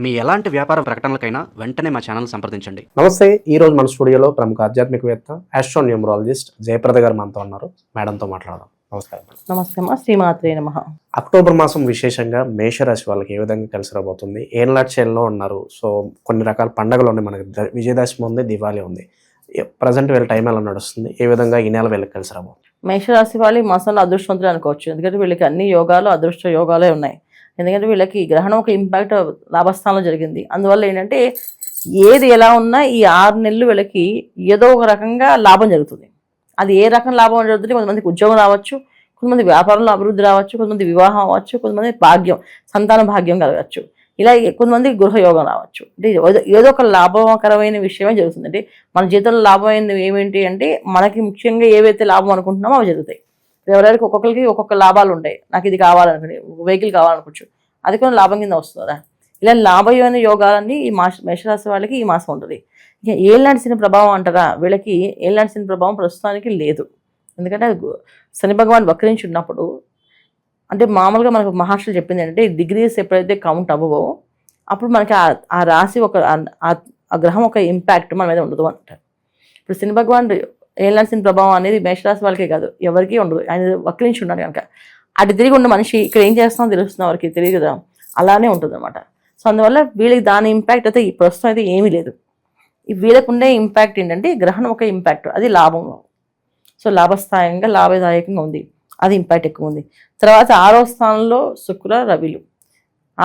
మీ ఎలాంటి వ్యాపార ప్రకటనలకైనా వెంటనే మా ఛానల్ సంప్రదించండి. నమస్తే. ఈ రోజు మన స్టూడియోలో ప్రముఖ ఆధ్యాత్మికవేత్త ఆస్ట్రోన్యూమరాలజిస్ట్ జయప్రద గారు మనతో ఉన్నారు. మేడంతో మాట్లాడదాం. నమస్కారం. నమస్తే అమ్మా. శ్రీమాత్రే నమః. అక్టోబర్ మాసం విశేషంగా మేషరాశి వాళ్ళకి ఏ విధంగా కలిసి రాబోతుంది? ఏళ్ళలో ఉన్నారు. సో కొన్ని రకాల పండుగలు ఉన్నాయి. మనకి విజయదశమి ఉంది, దివాళీ ఉంది. ప్రజెంట్ వీళ్ళ టైం ఎలా నడుస్తుంది? ఏ విధంగా ఈ నెల వీళ్ళకి కలిసి రాబోతుంది? మేషరాశి వాళ్ళు ఈ మాసంలో అదృష్టవంతులు అనుకోవచ్చు. ఎందుకంటే వీళ్ళకి అన్ని యోగాలు అదృష్ట యోగాలే ఉన్నాయి. ఎందుకంటే వీళ్ళకి గ్రహణం ఒక ఇంపాక్ట్ లాభస్థానంలో జరిగింది. అందువల్ల ఏంటంటే ఏది ఎలా ఉన్నా ఈ 6 నెలలు వీళ్ళకి ఏదో ఒక రకంగా లాభం జరుగుతుంది. అది ఏ రకం లాభం జరుగుతుంది? కొంతమందికి ఉద్యోగం రావచ్చు, కొంతమంది వ్యాపారంలో అభివృద్ధి రావచ్చు, కొంతమంది వివాహం అవ్వచ్చు, కొంతమంది భాగ్యం సంతాన భాగ్యం కలగచ్చు, ఇలా కొంతమంది గృహయోగం రావచ్చు. అంటే ఏదో ఒక లాభకరమైన విషయమే జరుగుతుంది. అంటే మన జీవితంలో లాభమైనది ఏమేంటి అంటే మనకి ముఖ్యంగా ఏవైతే లాభం అనుకుంటున్నామో అవి జరుగుతాయి. ఎవరికి ఒక్కొక్కరికి ఒక్కొక్క లాభాలు ఉంటాయి. నాకు ఇది కావాలనుకుని వెహికల్ కావాలనుకోవచ్చు, అది కూడా లాభం కింద వస్తుందా. ఇలా లాభమైన యోగాలన్నీ ఈ మేషరాశి వాళ్ళకి ఈ మాసం ఉంటుంది. ఇక ఏళ్ళనాటి శని ప్రభావం అంటారా, వీళ్ళకి ఏళ్ళనాటి శని ప్రభావం ప్రస్తుతానికి లేదు. ఎందుకంటే శని భగవాన్ వక్రించి ఉన్నప్పుడు అంటే మామూలుగా మనకు మహర్షులు చెప్పింది ఏంటంటే డిగ్రీస్ ఎప్పుడైతే కౌంట్ అవ్వవో అప్పుడు మనకి ఆ రాశి ఒక ఆ గ్రహం ఒక ఇంపాక్ట్ మన మీద ఉండదు అంటారు. ఇప్పుడు శని భగవాన్ ఏళ్ళనాటి శని ప్రభావం అనేది మేషరాశి వాళ్ళకే కాదు, ఎవరికీ ఉండదు. ఆయన వక్రించి ఉన్నాడు కనుక అటు తిరిగి ఉన్న మనిషి ఇక్కడ ఏం చేస్తామో తెలుస్తున్న వారికి తెలియదు కదా, అలానే ఉంటుంది అనమాట. సో అందువల్ల వీళ్ళకి దాని ఇంపాక్ట్ అయితే ఈ ప్రస్తుతం అయితే ఏమీ లేదు. వీళ్ళకు ఉండే ఇంపాక్ట్ ఏంటంటే గ్రహణం ఒక ఇంపాక్ట్, అది లాభంలో. సో లాభస్థాయంగా లాభదాయకంగా ఉంది, అది ఇంపాక్ట్ ఎక్కువ ఉంది. తర్వాత 6వ స్థానంలో శుక్ర రవిలు.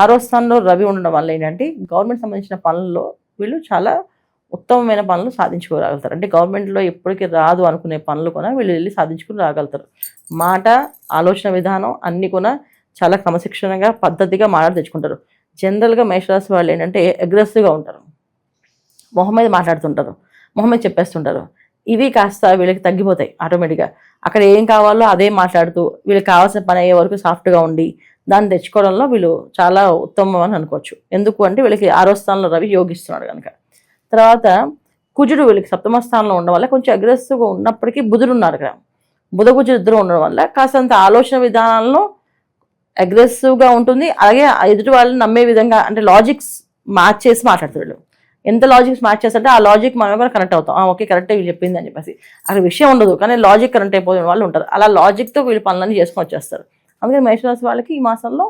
6వ స్థానంలో రవి ఉండడం వల్ల ఏంటంటే గవర్నమెంట్ సంబంధించిన పనుల్లో వీళ్ళు చాలా ఉత్తమమైన పనులు సాధించుకోగలుగుతారు. అంటే గవర్నమెంట్లో ఎప్పటికీ రాదు అనుకునే పనులు కూడా వీళ్ళు వెళ్ళి సాధించుకుని రాగలుగుతారు. మాట, ఆలోచన విధానం అన్నీ కూడా చాలా క్రమశిక్షణగా పద్ధతిగా మాట్లాడి తెచ్చుకుంటారు. జనరల్గా మేషరాశి వాళ్ళు ఏంటంటే అగ్రెసివ్గా ఉంటారు, మొహం మీద మాట్లాడుతుంటారు, మొహం మీద చెప్పేస్తుంటారు. ఇవి కాస్త వీళ్ళకి తగ్గిపోతాయి ఆటోమేటిక్గా. అక్కడ ఏం కావాలో అదే మాట్లాడుతూ వీళ్ళకి కావాల్సిన పని అయ్యే వరకు సాఫ్ట్గా ఉండి దాన్ని తెచ్చుకోవడంలో వీళ్ళు చాలా ఉత్తమం అని అనుకోవచ్చు. ఎందుకు అంటే వీళ్ళకి 6వ స్థానంలో రవి యోగిస్తున్నాడు కనుక. తర్వాత కుజుడు వీళ్ళకి 7వ స్థానంలో ఉండడం వల్ల కొంచెం అగ్రెసివ్గా ఉన్నప్పటికీ బుధుడు ఉన్నారు కదా, బుధ కుజుడు ఇద్దరు ఉండడం వల్ల కాస్తంత ఆలోచన విధానంలో అగ్రెసివ్గా ఉంటుంది. అలాగే ఎదుటి వాళ్ళని నమ్మే విధంగా అంటే లాజిక్స్ మార్చేసి మాట్లాడతాడు. ఎంత లాజిక్స్ మ్యాచ్ చేస్తుంటే ఆ లాజిక్ మనం కూడా కనెక్ట్ అవుతాం. ఓకే కరెక్టే వీళ్ళు చెప్పింది అని చెప్పేసి. అక్కడ విషయం ఉండదు కానీ లాజిక్ కనెక్ట్ అయిపోయిన వాళ్ళు ఉంటారు. అలా లాజిక్తో వీళ్ళు పనులన్నీ చేసుకొని వచ్చేస్తారు. అందుకని మేషరాశి వాళ్ళకి ఈ మాసంలో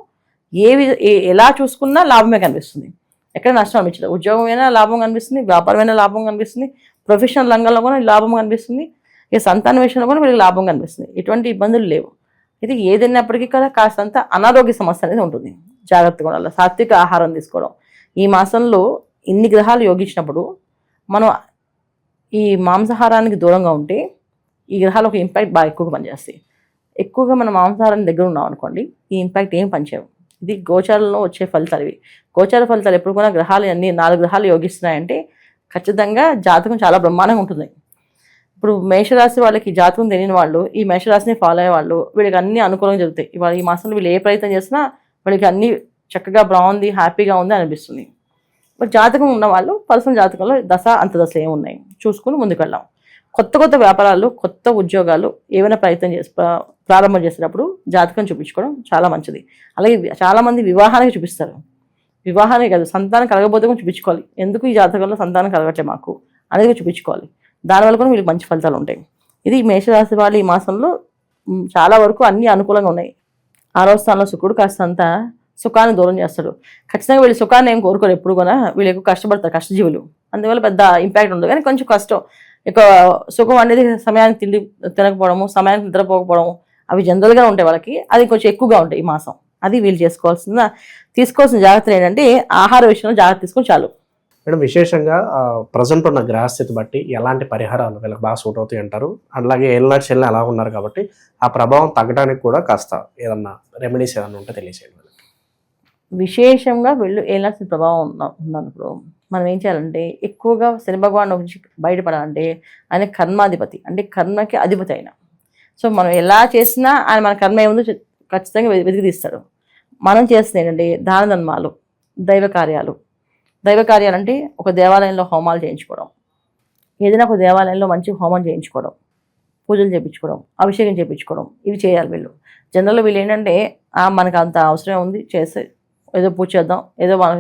ఎలా చూసుకున్నా లాభమే కనిపిస్తుంది, ఎక్కడ నష్టం అనిపించదు. ఉద్యోగమైనా లాభం కనిపిస్తుంది, వ్యాపారమైనా లాభం కనిపిస్తుంది, ప్రొఫెషనల్ రంగంలో కూడా లాభం కనిపిస్తుంది, ఇక సంతాన విషయంలో కూడా వీళ్ళకి లాభం కనిపిస్తుంది. ఎటువంటి ఇబ్బందులు లేవు. ఇది ఏదైనప్పటికీ కదా కాస్తంత అనారోగ్య సమస్య అనేది ఉంటుంది. జాగ్రత్తగా ఉండాలి, సాత్విక ఆహారం తీసుకోవడం. ఈ మాసంలో ఇన్ని గ్రహాలు యోగించినప్పుడు మనం ఈ మాంసాహారానికి దూరంగా ఉంటే ఈ గ్రహాలు ఒక ఇంపాక్ట్ బాగా ఎక్కువగా పనిచేస్తాయి. ఎక్కువగా మనం మాంసాహారానికి దగ్గర ఉన్నాం అనుకోండి, ఈ ఇంపాక్ట్ ఏం పనిచేయవు. ఇది గోచారంలో వచ్చే ఫలితాలు ఇవి. గోచార ఫలితాలు ఎప్పుడు కూడా గ్రహాలు అన్ని 4 గ్రహాలు యోగిస్తున్నాయంటే ఖచ్చితంగా జాతకం చాలా బ్రహ్మాండంగా ఉంటుంది. ఇప్పుడు మేషరాశి వాళ్ళకి జాతకం తెలియని వాళ్ళు ఈ మేషరాశిని ఫాలో అయ్యే వాళ్ళు వీళ్ళకి అన్ని అనుకూలంగా జరుగుతాయి. ఇవాళ ఈ మాసంలో వీళ్ళు ఏ ప్రయత్నం చేసినా వీళ్ళకి అన్ని చక్కగా బాగుంది, హ్యాపీగా ఉంది అనిపిస్తుంది. జాతకం ఉన్న వాళ్ళు పర్సనల్ జాతకంలో దశ అంతదశ ఏమున్నాయి చూసుకుని ముందుకు వెళ్ళాం. కొత్త వ్యాపారాలు, కొత్త ఉద్యోగాలు ఏమైనా ప్రయత్నం ప్రారంభం చేసేటప్పుడు జాతకం చూపించుకోవడం చాలా మంచిది. అలాగే చాలామంది వివాహానికి చూపిస్తారు. వివాహానికి కాదు, సంతానం కలగబోతే కూడా చూపించుకోవాలి. ఎందుకు ఈ జాతకంలో సంతానం కలగట్లేదు మాకు అనేది చూపించుకోవాలి. దానివల్ల కూడా వీళ్ళకి మంచి ఫలితాలు ఉంటాయి. ఇది మేషరాశి వాళ్ళు ఈ మాసంలో చాలా వరకు అన్ని అనుకూలంగా ఉన్నాయి. 6వ స్థానంలో శుక్రుడు కాస్తంత సుఖాన్ని దూరం చేస్తాడు. ఖచ్చితంగా వీళ్ళు సుఖాన్ని ఏం కోరుకోరు ఎప్పుడు కూడా. వీళ్ళు ఎక్కువ కష్టపడతారు, కష్టజీవులు. అందువల్ల పెద్ద ఇంపాక్ట్ ఉండదు. కానీ కొంచెం కష్టం ఇక సుఖం అనేది సమయానికి తిండి తినకపోవడము, సమయానికి నిద్రపోకపోవడము అవి జనరల్గా ఉంటాయి వాళ్ళకి. అది కొంచెం ఎక్కువగా ఉంటాయి ఈ మాసం. అది వీళ్ళు తీసుకోవాల్సిన జాగ్రత్తలు ఏంటంటే ఆహార విషయంలో జాగ్రత్త తీసుకొని చాలు. మేడం, విశేషంగా ప్రజెంట్ ఉన్న గ్రహస్థితి బట్టి ఎలాంటి పరిహారాలు వీళ్ళకి బాగా సూట్ అవుతాయి అంటారు? అలాగే ఏళ్ళనాటి శని అలా ఉన్నారు కాబట్టి ఆ ప్రభావం తగ్గడానికి కూడా కాస్త ఏదన్నా రెమెడీస్ ఏదన్నా ఉంటే తెలియజేయండి. విశేషంగా వీళ్ళు ఏళ్ళనాటి ప్రభావం ఉన్నప్పుడు మనం ఏం చేయాలంటే ఎక్కువగా శని భగవాన్ నుంచి బయటపడాలంటే ఆయన కర్మాధిపతి, అంటే కర్మకి అధిపతి అయిన. సో మనం ఎలా చేసినా ఆయన మన కర్మ ఏముందో ఖచ్చితంగా వెతికి తీస్తాడు. మనం చేస్తుంది ఏంటంటే దాన ధర్మాలు, దైవ కార్యాలు అంటే ఒక దేవాలయంలో హోమాలు చేయించుకోవడం, ఏదైనా ఒక దేవాలయంలో మంచి హోమం చేయించుకోవడం, పూజలు చేయించుకోవడం, అభిషేకం చేయించుకోవడం, ఇవి చేయాలి వీళ్ళు. జనరల్గా వీళ్ళు ఏంటంటే మనకు అంత అవసరం ఉంది చేస్తే ఏదో పూజ చేద్దాం, ఏదో మనం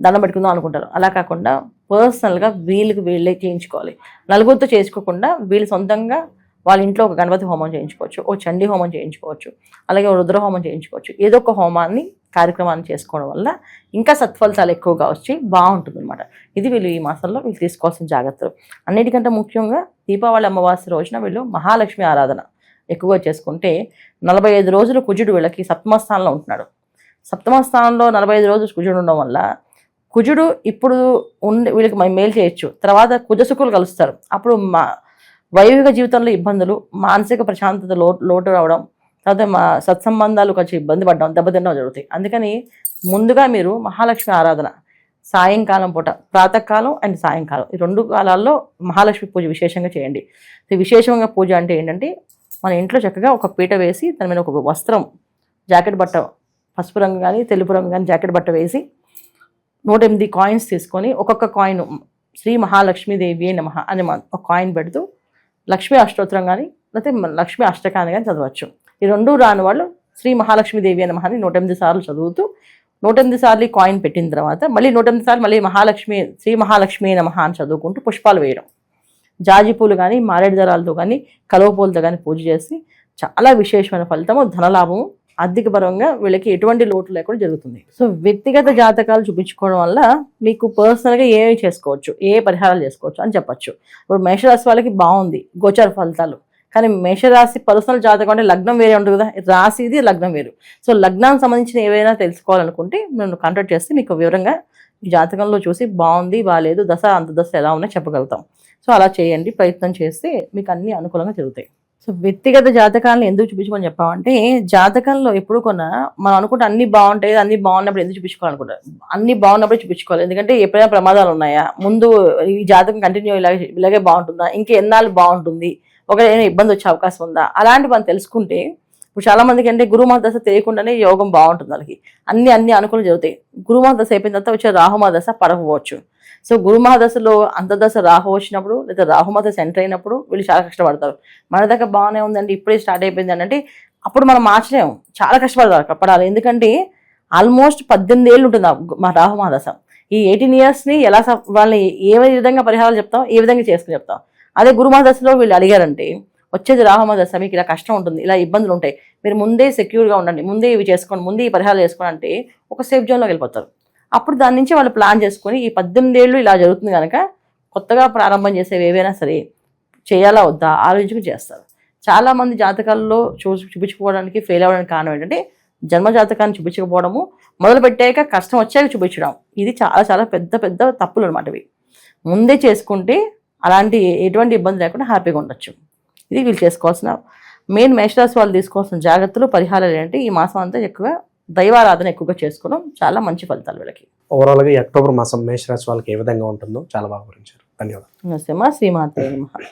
దండం పెట్టుకుందాం అనుకుంటారు. అలా కాకుండా పర్సనల్గా వీళ్ళే చేయించుకోవాలి. నలుగురితో చేసుకోకుండా వీళ్ళు సొంతంగా వాళ్ళ ఇంట్లో ఒక గణపతి హోమం చేయించుకోవచ్చు, ఓ చండీ హోమం చేయించుకోవచ్చు, అలాగే ఓ రుద్ర హోమం చేయించుకోవచ్చు. ఏదో ఒక హోమాన్ని కార్యక్రమాన్ని చేసుకోవడం వల్ల ఇంకా సత్ఫలితాలు ఎక్కువగా వచ్చి బాగుంటుంది అనమాట. ఇది వీళ్ళు ఈ మాసంలో వీళ్ళు తీసుకోవాల్సిన జాగ్రత్తలు. అన్నిటికంటే ముఖ్యంగా దీపావళి అమావాస్య రోజున వీళ్ళు మహాలక్ష్మి ఆరాధన ఎక్కువగా చేసుకుంటే 45 రోజులు కుజుడు వీళ్ళకి సప్తమ స్థానంలో ఉంటున్నాడు. సప్తమ స్థానంలో 45 రోజులు కుజుడు ఉండడం వల్ల కుజుడు ఇప్పుడు వీళ్ళకి మేలు చేయొచ్చు, తర్వాత కుజశుకులు కలుస్తారు. అప్పుడు వైవాహిక జీవితంలో ఇబ్బందులు, మానసిక ప్రశాంతత లోటు రావడం, తర్వాత సత్సంబంధాలు కొంచెం ఇబ్బంది పడడం, దెబ్బతినడం జరుగుతాయి. అందుకని ముందుగా మీరు మహాలక్ష్మి ఆరాధన సాయంకాలం పూట, ప్రాతకాలం అండ్ సాయంకాలం ఈ 2 కాలాల్లో మహాలక్ష్మి పూజ విశేషంగా చేయండి. విశేషంగా పూజ అంటే ఏంటంటే మన ఇంట్లో చక్కగా ఒక పీట వేసి దాని మీద ఒక వస్త్రం, జాకెట్ బట్ట, పసుపు రంగు కానీ తెలుపు రంగు కానీ జాకెట్ బట్ట వేసి 108 కాయిన్స్ తీసుకొని ఒక్కొక్క కాయిన్ శ్రీ మహాలక్ష్మీదేవి నమః అని ఒక కాయిన్ పెడుతూ లక్ష్మీ అష్టోత్తరం కానీ లేకపోతే లక్ష్మీ అష్టకాన్ని కానీ చదవచ్చు. ఈ 2 రాని వాళ్ళు శ్రీ మహాలక్ష్మీదేవి నమః అని 108 సార్లు చదువుతూ 108 సార్లు కాయిన్ పెట్టిన తర్వాత మళ్ళీ 108 సార్లు మళ్ళీ శ్రీ మహాలక్ష్మి నమః అని చదువుకుంటూ పుష్పాలు వేయడం, జాజి పూలు కానీ మారేడు దళాలతో కానీ కలువ పూలతో కానీ పూజ చేసి చాలా విశేషమైన ఫలితము, ధనలాభము, ఆర్థిక పరంగా వీళ్ళకి ఎటువంటి లోటు లేకుండా జరుగుతుంది. సో వ్యక్తిగత జాతకాలు చూపించుకోవడం వల్ల మీకు పర్సనల్గా ఏమేమి చేసుకోవచ్చు, ఏ పరిహారాలు చేసుకోవచ్చు అని చెప్పచ్చు. ఇప్పుడు మేషరాశి వాళ్ళకి బాగుంది గోచార ఫలితాలు, కానీ మేషరాశి పర్సనల్ జాతకం అంటే లగ్నం వేరే ఉంటుంది కదా, రాశిది లగ్నం వేరు. సో లగ్నానికి సంబంధించిన ఏవైనా తెలుసుకోవాలనుకుంటే నన్ను కాంటాక్ట్ చేస్తే మీకు వివరంగా ఈ జాతకంలో చూసి బాగుంది బాగాలేదు, దశ అంతదశ ఎలా ఉన్నాయో చెప్పగలుగుతాం. సో అలా చేయండి, ప్రయత్నం చేస్తే మీకు అన్ని అనుకూలంగా జరుగుతాయి. సో వ్యక్తిగత జాతకాలను ఎందుకు చూపించమని చెప్పామంటే జాతకంలో ఎప్పుడు మనం అనుకుంటే అన్ని బాగుంటాయి, అన్ని బాగున్నప్పుడు ఎందుకు చూపించుకోవాలనుకుంటారు, అన్ని బాగున్నప్పుడు చూపించుకోవాలి. ఎందుకంటే ఎప్పుడైనా ప్రమాదాలు ఉన్నాయా, ముందు ఈ జాతకం కంటిన్యూ ఇలాగే బాగుంటుందా, ఇంకా ఎన్నాళ్ళు బాగుంటుంది, ఒకవేళ ఇబ్బంది వచ్చే అవకాశం ఉందా, అలాంటి మనం తెలుసుకుంటే ఇప్పుడు చాలా మందికి అంటే గురుమాత దశ తెలియకుండానే యోగం బాగుంటుంది, వాళ్ళకి అన్ని అనుకూలం జరుగుతాయి. గురుమాత దశ అయిపోయిన తర్వాత వచ్చే రాహుమాత దశ పడకపోవచ్చు. సో గురుమాత దశలో అంతర్దశ రాహు వచ్చినప్పుడు లేదా రాహుమాత దశ ఎంటర్ అయినప్పుడు వీళ్ళు చాలా కష్టపడతారు. మన దగ్గర బాగానే ఉందండి ఇప్పుడే స్టార్ట్ అయిపోయింది అంటే అప్పుడు మనం మార్చలేము, చాలా కష్టపడాలి. ఎందుకంటే ఆల్మోస్ట్ 18 ఏళ్ళు ఉంటుంది మా రాహుమాత దశ. ఈ 18 yearsని ఎలా వాళ్ళని ఏ విధంగా పరిహారాలు చెప్తాం, ఏ విధంగా చేసుకుని చెప్తాం. అదే గురుమాత దశలో వీళ్ళు అడిగారంటే వచ్చేది రాహుమాత దశ, మీకు ఇలా కష్టం ఉంటుంది, ఇలా ఇబ్బందులు ఉంటాయి, మీరు ముందే సెక్యూర్గా ఉండండి, ముందే ఇవి చేసుకోండి, ముందే ఈ పరిహారాలు చేసుకోండి అంటే ఒక సేఫ్ జోన్లోకి వెళ్ళిపోతారు. అప్పుడు దాని నుంచి వాళ్ళు ప్లాన్ చేసుకొని ఈ 18 ఏళ్ళు ఇలా జరుగుతుంది కనుక కొత్తగా ప్రారంభం చేసేవి ఏవైనా సరే చేయాలా వద్దా ఆలోచించుకుని చేస్తారు. చాలామంది జాతకాల్లో చూపించుకోవడానికి ఫెయిల్ అవ్వడానికి కారణం ఏంటంటే జన్మ జాతకాన్ని చూపించకపోవడము, మొదలు పెట్టాక కష్టం వచ్చాక చూపించడం. ఇది చాలా చాలా పెద్ద తప్పులు అనమాట. ఇవి ముందే చేసుకుంటే అలాంటి ఎటువంటి ఇబ్బంది లేకుండా హ్యాపీగా ఉండొచ్చు. ఇది వీళ్ళు చేసుకోవాల్సిన మెయిన్ మేషరాశి వాళ్ళు తీసుకోవాల్సిన జాగ్రత్తలు, పరిహారాలు ఏంటంటే ఈ మాసం అంతా ఎక్కువగా దైవారాధన ఎక్కువగా చేసుకోవడం చాలా మంచి ఫలితాలు వీళ్ళకి. ఓవరాల్గా ఈ అక్టోబర్ మాసం మేషరాశి వాళ్ళకి ఏ విధంగా ఉంటుందో చాలా బాగా వివరించారు. ధన్యవాదాలు. నమస్తే మా శ్రీమాతే నమః.